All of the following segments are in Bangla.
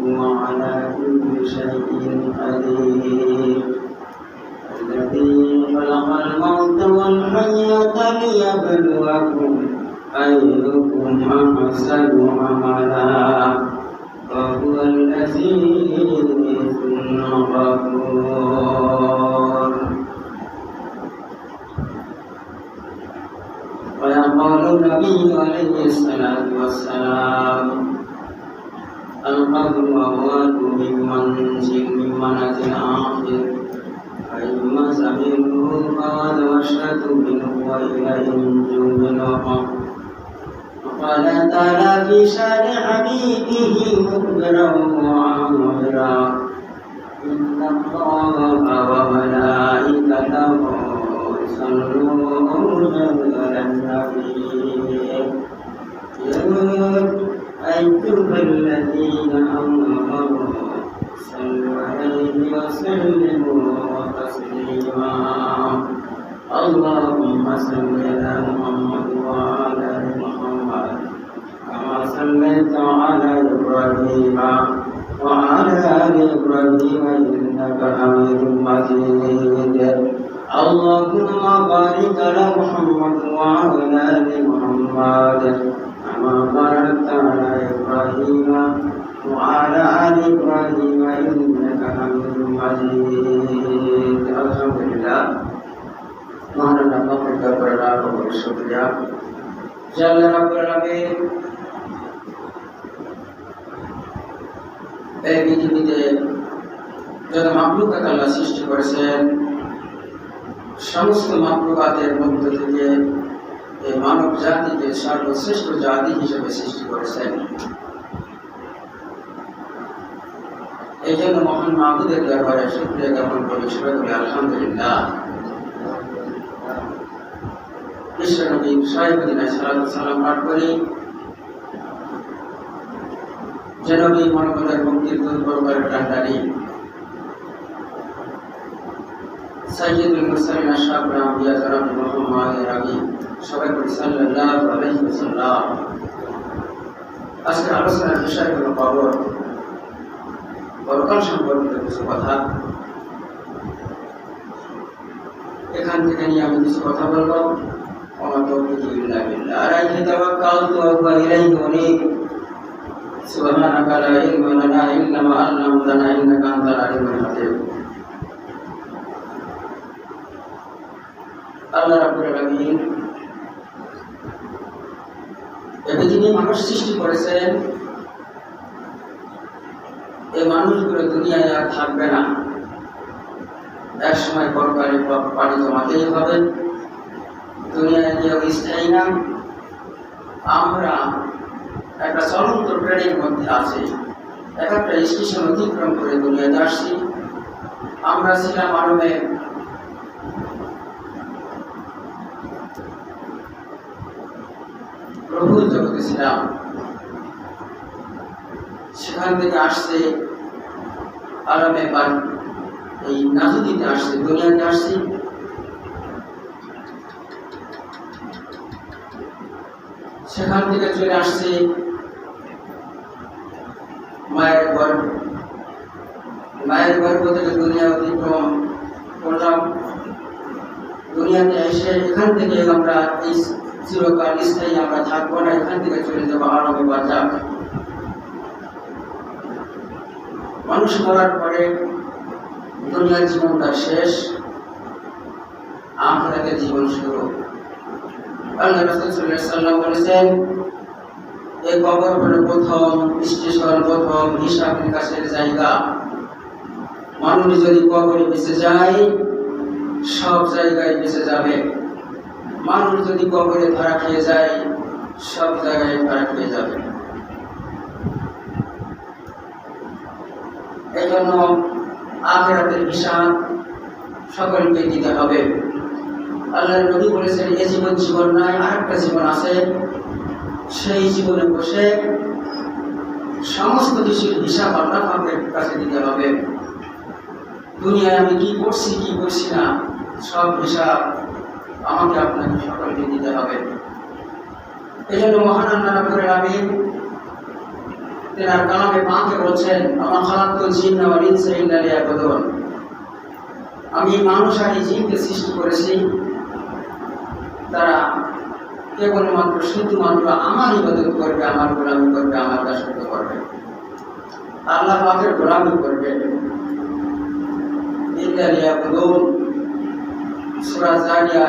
وهو على كل شيء قدير الذي خلق الموت والحياة ليبلوكم أيكم أحسن عملا وهو العزيز الغفور. ويقول النبي عليه الصلاة والسلام القبر أواد من منازل آخر فإما سمعه فقد وشت منه وإليه جملهم. وقال تعالى في شان حبيبه مخبرا وعامرا إن الله وملائكته يصلون على النبي يا أيها الذين آمنوا صلوا عليه وسلموا تسليما. اللهم صل على محمد وعلى آل محمد كما صليت على إبراهيم وعلى آل إبراهيم إنك حميد مجيد. اللهم بارك على محمد وعلى آل محمد كما باركت على إبراهيم وعلى آل إبراهيم إنك حميد مجيد. الحمد لله. মহান আল্লাহ পাকের লাখ কোটি শুকরিয়া যে আল্লাহ রাব্বুল আলামিন এই পৃথিবীতে যত মাখলুকাত আল্লাহ সৃষ্টি করেছেন সমস্ত মাখলুকাতের মধ্য থেকে এই মানব জাতিকে সর্বশ্রেষ্ঠ জাতি হিসেবে সৃষ্টি করেছেন। এই জন্য মহান মাহবুদের দরবারে শুকরিয়া জ্ঞাপন করি, সবাই বলি আলহামদুলিল্লাহ। বিশ্বনবী সাহেবুদ্দিনায় সালাম পাঠ করি যে নবী মানবতার মুক্তির দূত পরকালের কান্ডারি সাইয়্যিদুল মুরসালিন আশরাফুল আম্বিয়া জনাব মুহাম্মদ আরবি সবাই বলি সাল্লাল্লাহু আলাইহি ওয়াসাল্লাম। আজকের আলোচনার বিষয় হলো কবর, পরকাল সম্পর্কিত কিছু কথা। এখান থেকে নিয়ে আমি কিছু কথা বলবো। وما توفيقي إلا بالله عليه توكلت وهو إليه أنيب سبحانك لا علم لنا إلا ما علمتنا إنك أنت العليم الحكيم. আল্লাহ রাব্বুল আলামিন পৃথিবীতে মানুষ সৃষ্টি করেছেন। এই মানুষগুলো দুনিয়ায় আর থাকবে না, এক সময় পরকালে পানি জমাতেই হবে। দুনিয়ায় কেউ স্থায়ী না, আমরা একটা চলন্ত ট্রেনের মধ্যে আছি। এক একটা স্টেশন অতিক্রম করে দুনিয়াতে আসছি। আমরা ছিলাম আরবে, প্রভু জগতে ছিলাম, সেখান থেকে আসছে আরবে এই নাজুদিতে আসছে, দুনিয়াতে আসছি। সেখান থেকে চলে আসছে মায়ের গর্ভ থেকে দুনিয়া অতিক্রম করলাম। দুনিয়াতে এসে এখান থেকে আমরা এই চিরকাল স্থায়ী আমরা থাকবো না, এখান থেকে চলে যাবো আরবে বাজার। মানুষ মরার পরে দুনিয়ার জীবনটা শেষ, আখিরাতের জীবন শুরু। আল্লাহ রাসূল সাল্লাল্লাহু আলাইহি ওয়াসাল্লাম বলেছেন এই কবর হলো প্রথম স্টেশন, প্রথম হিসাব নিকাশের জায়গা। মানুষ যদি কবরে বেঁচে যায় সব জায়গায় বেঁচে যাবে, মানুষ যদি কবরে ধরা খেয়ে যায় সব জায়গায় ধরা খেয়ে যাবে। এই জন্য আখিরাতের হিসাব সকলকে দিতে হবে। আল্লাহর নবী বলেছেন এই জীবন নয়, আরেকটা জীবন আছে। সেই জীবনে বসে সমস্ত কিছুর হিসাব আল্লাহ পাকের কাছে দিতে হবে। দুনিয়ায় আমি কি করছি কি করছি না সব হিসাব আমাকে আপনাকে সকলকে দিতে হবে। এই জন্য মহান আল্লাহ রাব্বুল আলামিন তেনার কালামে পাকে বলছেন, আমা খালাকতুল জিন্না ওয়াল ইনসা ইল্লা লিয়াবুদুন, আমি মানুষ আর জিনকে সৃষ্টি করেছি তারা কেবলমাত্র শুধুমাত্র আমার ইবাদত করবে, আমার গোলামি করবে, আমার দাসত্ব করবে, আল্লাহ পাকের গোলামি করবে। ইল্লা লিয়াবুদুন, সূরা জারিয়া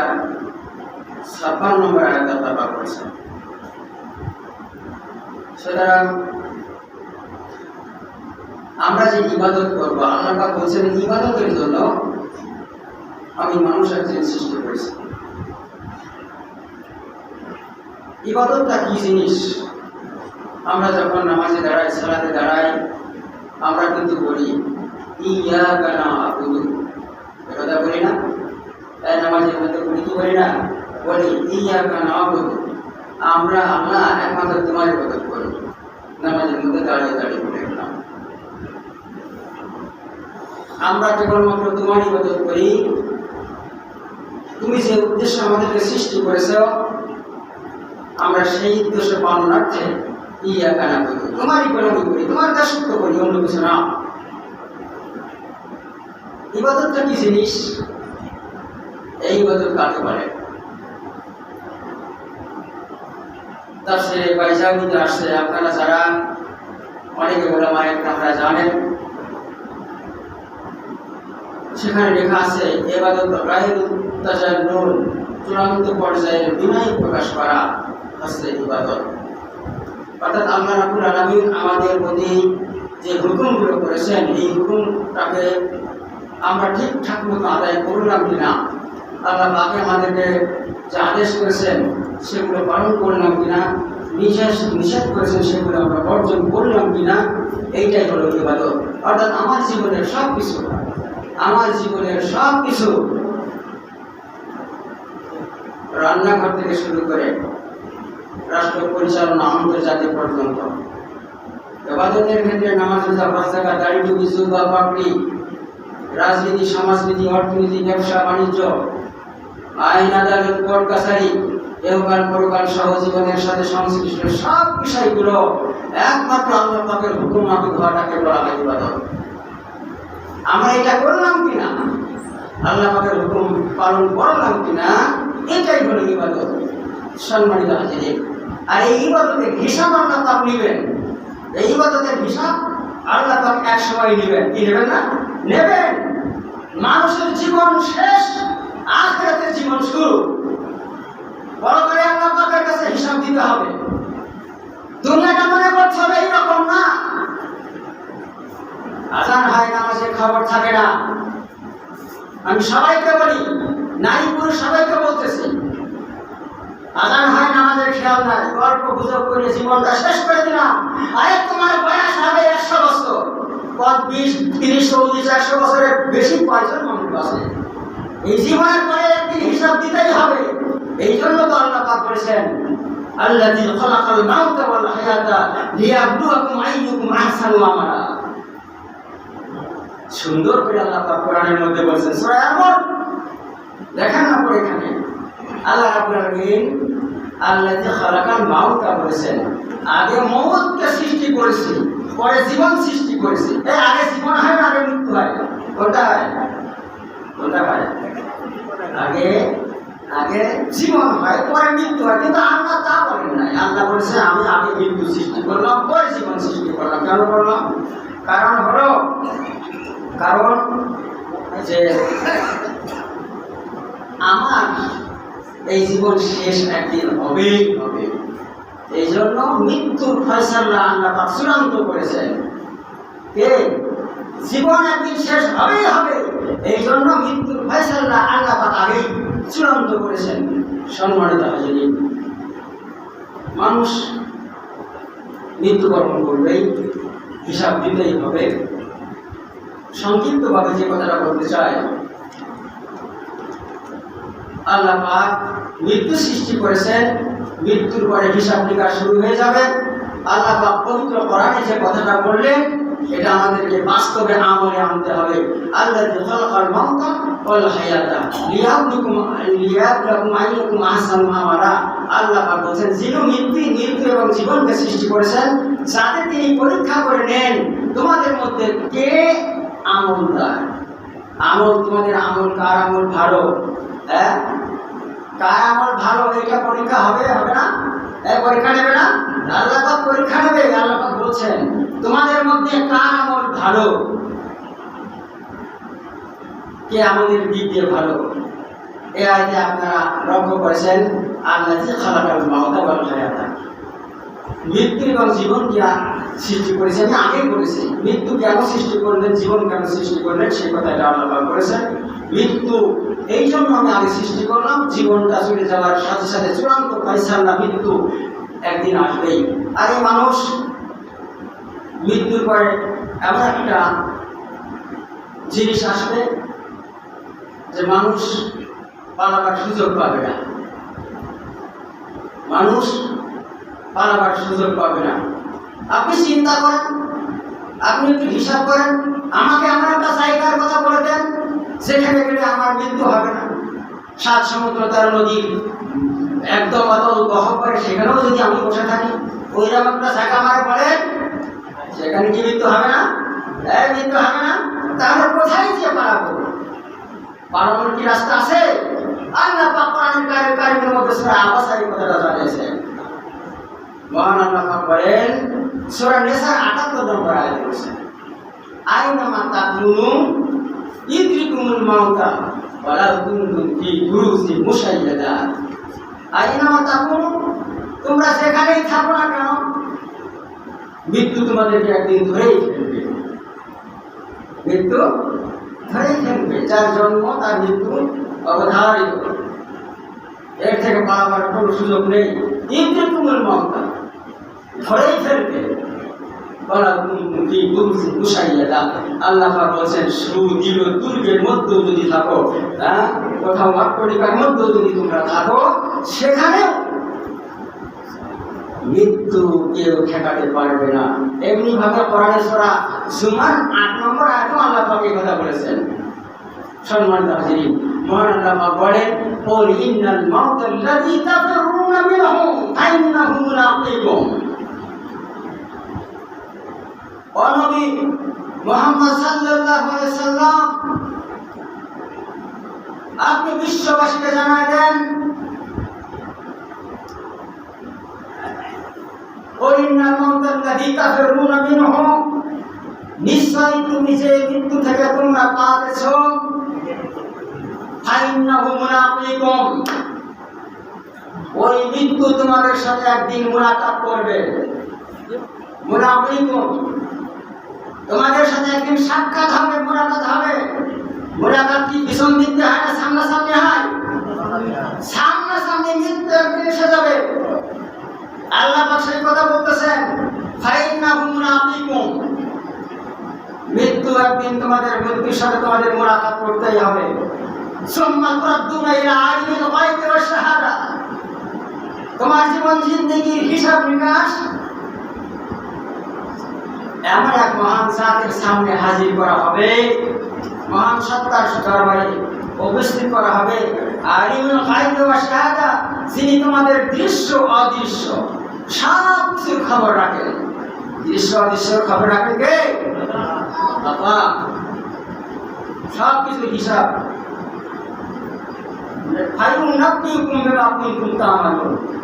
56 নম্বর আয়াত আল্লাহ পাক বলেছেন। সুতরাং আমরা যে ইবাদত করবো, আল্লাহ পাক বলছেন ইবাদতের জন্য আমি মানুষ আর জিন সৃষ্টি করেছি। ইবাদতটা কি জিনিস? আমরা যখন নামাজে দাঁড়াই, সালাতে দাঁড়াই, আমরা কিন্তু বলি ইয়াকা না'বুদু, কথা বলি না? নামাজের মধ্যে বলি কি বলি না? বলি ইয়াকা না'বুদু, আমরা আল্লাহ একমাত্র তোমার ইবাদত করি। নামাজের মধ্যে দাঁড়িয়ে দাঁড়িয়ে বলে গেলাম আমরা কেবলমাত্র তোমার ইবাদত করি। তুমি যে উদ্দেশ্যে আমাদেরকে সৃষ্টি করেছ, আমরা সেই উদ্দেশ্য পালনার্থে ইয়াকা না'বুদু, তোমারই গোলামি করি, তোমার দাসত্ব করি, অন্য কিছু না। ইবাদতটা কি জিনিস? এই ইবাদত কাকে বলে? তাফসীরে বাইজাউতে আসছে, আপনারা যারা অনেকে ওলামা ইকরামরা জানেন, সেখানে লেখা আছে ইবাদত গায়রুত তাজাল্লুল, চূড়ান্ত পর্যায়ের বিনয় প্রকাশ করা হচ্ছে ইবাদত। অর্থাৎ আল্লাহ রাব্বুল আলামিন আমাদের প্রতি যে হুকুমগুলো করেছেন, এই হুকুমটাকে আমরা ঠিকঠাক মতো আদায় করলাম কিনা, আল্লাহ পাক আমাদেরকে যে আদেশ করেছেন সেগুলো পালন করলাম কিনা, নিষেধ করেছেন সেগুলো আমরা বর্জন করলাম কিনা, এইটাই হলো ইবাদত। অর্থাৎ আমার জীবনের সব কিছু রান্নাঘর থেকে শুরু করে রাষ্ট্র পরিচালনা আন্তর্জাতিক পর্যন্ত, ইবাদতের ক্ষেত্রে নামাজ, রোজা, হজ, যাকাত, দাড়ি, টুপি, জুব্বা, পাগড়ি, রাজনীতি, সমাজনীতি, অর্থনীতি, ব্যবসা বাণিজ্য, আইন, আদালত, কোর্ট কাছারি, ইহকাল পরকাল সহ জীবনের সাথে সংশ্লিষ্ট সব বিষয়গুলো একমাত্র আল্লাহ পাকের হুকুম মাফিক হওয়াটাকে বলা হয় ইবাদত। আমরা এটা করলাম কিনা, আল্লাহ পাকের হুকুম পালন করলাম কিনা, এটাই হলো ইবাদত। সম্মানিত হাজিরিন, আর এই ইবাদতের হিসাব আল্লাহ পাক নেবেন। এই ইবাদতের হিসাব আল্লাহ পাক এক সময় নেবেন। কি নেবেন না? নেবেন। মানুষের জীবন শেষ, আখিরাতের জীবন শুরু। বড় করে আল্লাহ পাকের কাছে হিসাব দিতে হবে। দুনিয়াটা মনে করতে হবে এইরকম না। আজান হয়, নামাজের খবর থাকে না। আমি সবাইকে বলি, নারী পুরুষ সবাইকে বলতেছি, আজান হয়, নামাজের খেয়াল নাই, গল্প গুজব করে জীবনটা শেষ করে দিলাম। আরে তোমার বয়স হবে 100 বছর, 20, 30, 40, 100 বছরের বেশি কয়জন মানুষ আছে? এই জীবনের পরে একদিন হিসাব দিতেই হবে। এই জন্য তো আল্লাহ পাক বলেছেন, আল্লাযী খালাকাল মাউতা ওয়াল হায়াতা লিয়াবলুয়াকুম আইয়ুকুম আহসানু আমালা। সুন্দর করে আল্লাহ পাক কোরআনের মধ্যে বলেছেন, সূরা আল-আমর দেখেন না পড়ে, এখানে আল্লাহ রাব্বুল আলামিন আল্লাযী খালাকাল মাউতা বলেছেন, আগে মওতকে সৃষ্টি করেছি, পরে জীবন সৃষ্টি করেছি। এই আগে জীবন হয় না আগে মৃত্যু হয়? কোনটা হয়? আগে জীবন হয়, পরে মৃত্যু হয়। কিন্তু আল্লাহ তা বলেন নাই। আল্লাহ বলেছে আমি আগে মৃত্যু সৃষ্টি করলাম, পরে জীবন সৃষ্টি করলাম। কেন করলাম? কারণ যে আমার এই জীবন শেষ একদিন হবে। এই জন্য মৃত্যুর ফয়সালা আল্লাহ পাক চূড়ান্ত করেছেন। জীবন একদিন শেষ হবেই হবে, এই জন্য মৃত্যুর ফয়সালা আল্লাহ পাক আগেই চূড়ান্ত করেছেন। সম্মানিত হাজিরিন, মানুষ মৃত্যুবরণ করবেই, হিসাব দিতেই হবে। সংক্ষিপ্তভাবে যে কথাটা বলতে চাই, আল্লাহ পাক মৃত্যু সৃষ্টি করেছেন, মৃত্যুর পরে হিসাব নিকাশ শুরু হয়ে যাবে। আল্লাহ পাক পবিত্র কোরআনে যে কথাটা বললেন এটা আমাদেরকে বাস্তবে আমলে আনতে হবে। আল্লাযী খালাকাল মাউতা ওয়াল হায়াতা লিয়াবলুয়াকুম আইয়ুকুম আহসানু আমালা। আল্লাহ পাক বলেন, যিনি মৃত্যু এবং জীবনকে সৃষ্টি করেছেন, যাতে তিনি পরীক্ষা করে নেন তোমাদের মধ্যে কে আমলদার। আমল, তোমাদের আমল, কার আমল ভালো, কার আমল ভালো, এটা পরীক্ষা হবে না? পরীক্ষা নেবে না? আল্লাহ পাক পরীক্ষা নেবে। আল্লাহ পাক বলছেন, তোমাদের মধ্যে কার আমল ভালো, কে আমাদের দিক দিয়ে ভালো। এই আয়াতে আপনারা লক্ষ্য করেছেন, আল্লাযী খালাকাল মাউতা ওয়াল হায়াতা, মৃত্যু এবং জীবনকে সৃষ্টি করেছে। আমি আগেই বলেছি, মৃত্যু কেন সৃষ্টি করলেন, জীবন কেন সৃষ্টি করলেন, সেই কথাটা আল্লাহ পাক করেছেন। মৃত্যু এই জন্য আমি আগে সৃষ্টি করলাম, জীবনটা চলে যাওয়ার সাথে সাথে চূড়ান্ত ফায়সালা, মৃত্যু একদিন আসবেই। আর এই মানুষ মৃত্যুর পরে এমন একটা জিনিস আসবে যে মানুষ পালাবার সুযোগ পাবে না, মানুষ পালাবার সুযোগ পাবে না। আপনি চিন্তা করেন, আপনি একটু হিসাব করেন, আমাকে এমন একটা জায়গার কথা বলে দেন যেখানে গেলে আমার মৃত্যু হবে না। 7 সমুদ্র 13 নদী একদম অতল গহ্বরে, সেখানেও যদি আমি বসে থাকি, ওইরকম একটা জায়গা আমার বলেন, সেখানে কি মৃত্যু হবে না? মৃত্যু হবে না। তাহলে কোথায় যে পালাবো? পালানোর কি রাস্তা আছে? আল্লাহ পাক কোরআনের কারিমের মধ্যে সূরা আবাসা এই কথাটা জানিয়েছেন। মহান আল্লাহ পাক বলেন, সূরা নিসার 78 নম্বর আয়াতে বলেছেন, আইনামা তাকুনু ইদরিকুমুল মাউতা ওয়ালাউ কুনতুম ফি বুরুজিন মুশাইয়াদা। আইনামা তাকুনু, তোমরা যেখানেই থাকো না কেন, মৃত্যু তোমাদেরকে একদিন ধরেই ফেলবে। মৃত্যু ধরেই ফেলবে। যার জন্ম তার মৃত্যু অবধারিত, এর থেকে পালাবার কোনো সুযোগ নেই। ইদরিকুমুল মাউতা, ধরেই ফেলবে। আল্লাহ পাক বলেছেন, সুদৃঢ় দুর্গের মধ্যে যদি থাকো, কোথাও অট্টালিকার মধ্যে যদি তোমরা থাকো, সেখানে মৃত্যু কেউ ঠেকাতে পারবে না। এমনি ভাবে কোরআনে সূরা জুমার 8 নম্বর আয়াতে আল্লাহ পাক এই কথা বলেছেন। সম্মানিত হাজিরিন, মহান আল্লাহ পাক বলেন, কুল ইন্নাল মাউতাল্লাযী তাফিরুনা মিনহু ফাইন্নাহু মুলাকীকুম। ও নবী মুহাম্মদ সাল্লাল্লাহু আলাইহি সাল্লাম, আপনি বিশ্ববাসীকে জানাই দেন, নিশ্চয় তুমি যে মৃত্যু থেকে তোমরা পালাতেছ, ওই মৃত্যু তোমাদের সাথে একদিন মুলাকাত করবে। তোমাদের সাথে একদিন সাক্ষাৎ হবে, মুলাকাত হবে। মুলাকাত কি পিছন দিক দিয়ে হয় না সামনাসামনি হয়? সামনাসামনি মৃত্যু একদিন এসে যাবে। আল্লাহ পাক সেই কথা বলতেছেন, ফাইন্নাহুম মুলাকীকুম, মৃত্যু একদিন তোমাদের, মৃত্যুর সাথে তোমাদের মুলাকাত করতেই হবে। সুম্মা তুরাদ্দুনা ইলা আলিমিল গায়বি ওয়াশ শাহাদা, তোমার জীবন জিন্দেগির হিসাব নিকাশ এমন এক মহান জাতের সামনে হাজির করা হবে, মহান সত্তার দরবারে উপস্থিত করা হবে। আলিমুল গায়বি ওয়াশ শাহাদা, যিনি তোমাদের দৃশ্য অদৃশ্য সব কিছুর খবর রাখেন। দৃশ্য অদৃশ্যের খবর রাখেন কে? আল্লাহ। সব কিছুর হিসাব।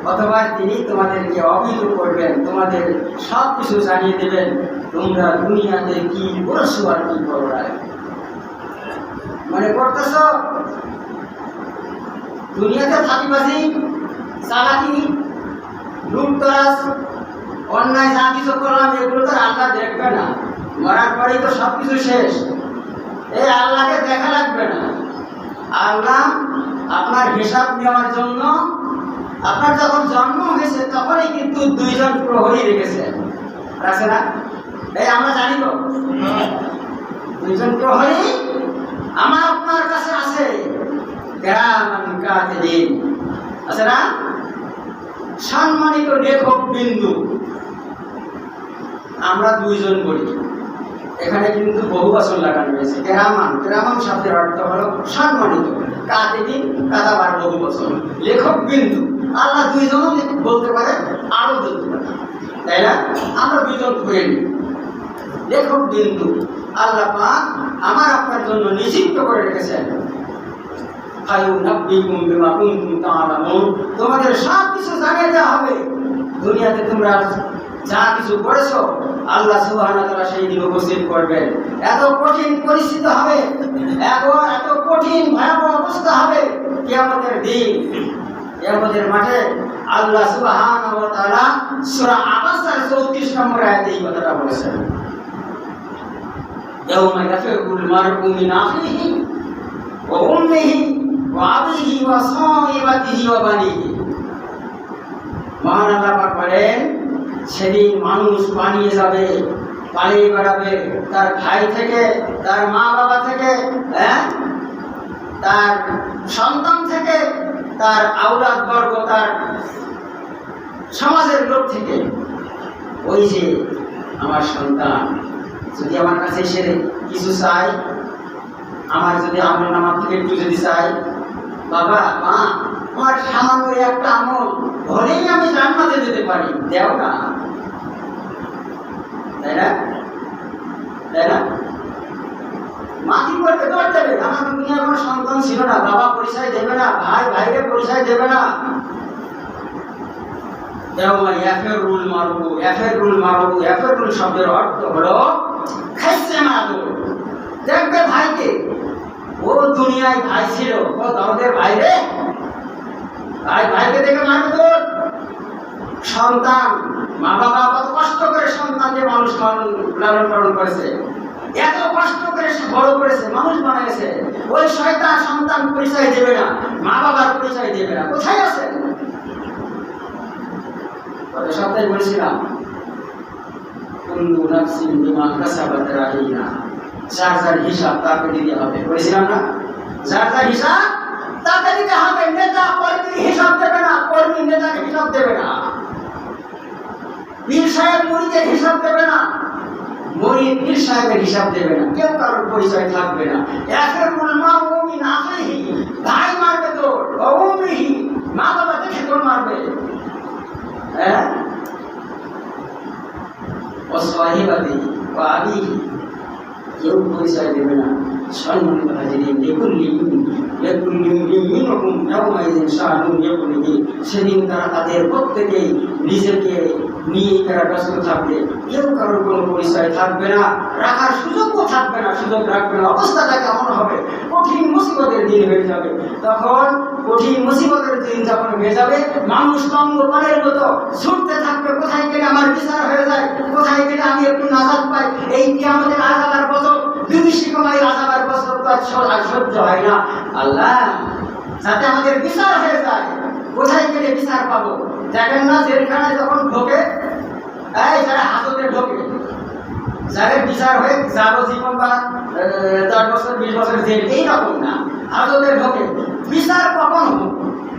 অথবা তিনি তোমাদেরকে অভিযোগ করবেন, তোমাদের সব কিছু জানিয়ে দেবেন, তোমরা দুনিয়াতে কি করছো আর কি করো। মনে করতেছ দুনিয়াতে ফাঁকিবাজি, চালাকি, লুটতরাজ, অন্যায় যা কিছু করলাম, এগুলো তো আল্লাহ দেখবে না। মরার পরেই তো সব কিছু শেষ। এই আল্লাহকে দেখা লাগবে না। আল্লাহ আপনার হিসাব নেওয়ার জন্য, আপনার যখন জন্ম হয়েছে তখনই কিন্তু 2 জন প্রহরী রেখেছে, আছে না? এই আমরা জানি তো, 2 জন প্রহরী আমার আপনার কাছে আছে, কিরামান কাতিবিন, আছে না? সম্মানিত লেখক বিন্দু। আমরা 2 জন বলি, এখানে কিন্তু বহু বছর লাগানো হয়েছে। কেরামান, কেরামান শব্দের অর্থ হলো সম্মানিত। কাতিবিন কাতাবার বহু বছর, লেখক বিন্দু। আল্লাহ দুইজনও বলতে পারে, আরো বলতে পারে, তাই না? আমরা দুইজন ধরে নিই। লেখক বিন্দু আল্লাহ পাক আমার আপনার জন্য নিষিদ্ধ করে রেখেছেন। তোমাদের সব কিছু জানিয়ে দেওয়া হবে। দুনিয়াতে তোমরা যা কিছু করেছো আল্লাহ সুবহানাহু ওয়া তাআলা সেই দিন উপস্থিত করবেন। এত কঠিন পরিস্থিতি হবে, এত কঠিন ভয়াবহ অবস্থা হবে কিয়ামতের দিন। কিয়ামতের মাঠে আল্লাহ সুবহানাহু ওয়া তাআলা সূরা আবাসার 34 নম্বর আয়াতে এই কথাটা বলেছেন। ইয়াউমা ইয়াফিরুল মারউ মিন আখিহি ওয়া উম্মিহি ওয়া আবিহি ওয়া সাহিবাতিহি ওয়া বানিহি। মহান আল্লাহ পাক বলেন, সেদিন মানুষ পালিয়ে যাবে, পালিয়ে বেড়াবে তার ভাই থেকে, তার মা বাবা থেকে, তার সন্তান থেকে, তার আওলাদ বর্গ, তার সমাজের লোক থেকে। ওই যে আমার সন্তান যদি আমার কাছে এসে কিছু চাই, আমার যদি আমল নামার থেকে একটু যদি চাই, বাবা মা আমার সামান্য একটা আমল হলেই আমি জান্নাতে যেতে পারি, দেও না, তাই না? তাই না? মাটি করতে দৌড় দেবে। আমার দুনিয়ার কোনো সন্তান ছিল না, বাবা পরিচয় দেবে না, ভাই ভাইকে পরিচয় দেবে না। ইয়াফিরুল শব্দের অর্থ হলো খাইছে মাদুর। দেখবে ভাইকে, ও দুনিয়ায় ভাই ছিল, ও দরদের ভাই রে, ভাইকে দেখে মারবে তোর। সন্তান, মা বাবা কত কষ্ট করে সন্তানকে মানুষ লালন পালন করেছে, এত কষ্ট করে বড় করেছে, মানুষ বানিয়েছে। ওই শয়তান সন্তান পরিচয় দেবে না, মা বাবার পরিচয় দেবে না। কোথায় আছে? গত সপ্তাহে বলেছিলাম, কুল্লু নাফসিন বিমা কাসাবাত রাহিনা। যার যার হিসাব তাকে দিতে হবে, বলেছিলাম না? যার যার হিসাব তাকে দিতে হবে। নেতা কর্মীর হিসাব দেবে না, কর্মী নেতাকে হিসাব দেবে না, পীর সাহেব মুরিদের হিসাব দেবে না, মুরিদ পীর সাহেবের হিসাব দেবে না। কেউ কারোর পরিচয় থাকবে না। ইয়াফিরুল মারউ মিন আখিহি, ভাই মারবে তোর, ওয়া উম্মিহি, মা বাবা দেখে তোর মারবে, ওয়া সাহিবাতিহি ওয়া আবিহি, কেউ পরিচয় দেবে না। সম্মানিত হাজিরিন, সেদিন তারা তাদের প্রত্যেকেই নিজেকে নিয়ে তারা ব্যস্ত থাকবে। কেউ কারোর কোনো পরিচয় থাকবে না, রাখার সুযোগও থাকবে না, সুযোগ রাখবে না। অবস্থাটা কেমন হবে? কঠিন মুসিবতের দিন হয়ে যাবে। তখন কঠিন মুসিবতের দিন যখন হয়ে যাবে, মানুষ পঙ্গপালের মতো ছুটতে থাকবে, কোথায় গেলে আমার বিচার হয়ে যায়, কোথায় গেলে আমি একটু নাজাত পাই। এই কি আমাদের আজাবার বছর, বিভীষিকাময় আজাবার বছর তো আর সহ্য হয় না। আল্লাহ যাতে আমাদের বিচার হয়ে যায়, কোথায় গেলে বিচার পাবো? দেখেন না, জেলখানায় যখন ঢোকে, এই যারা হাজতে ঢোকে, যাদের বিচার হয়ে যাবজ্জীবন বা 10 বছর 20 বছর জেল, এইরকম না, হাজতে ঢোকে। বিচার কখন হোক,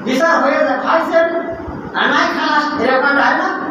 বিচার হয়ে যায়, খাইছেন নাই খালাস, এরকম হয় না।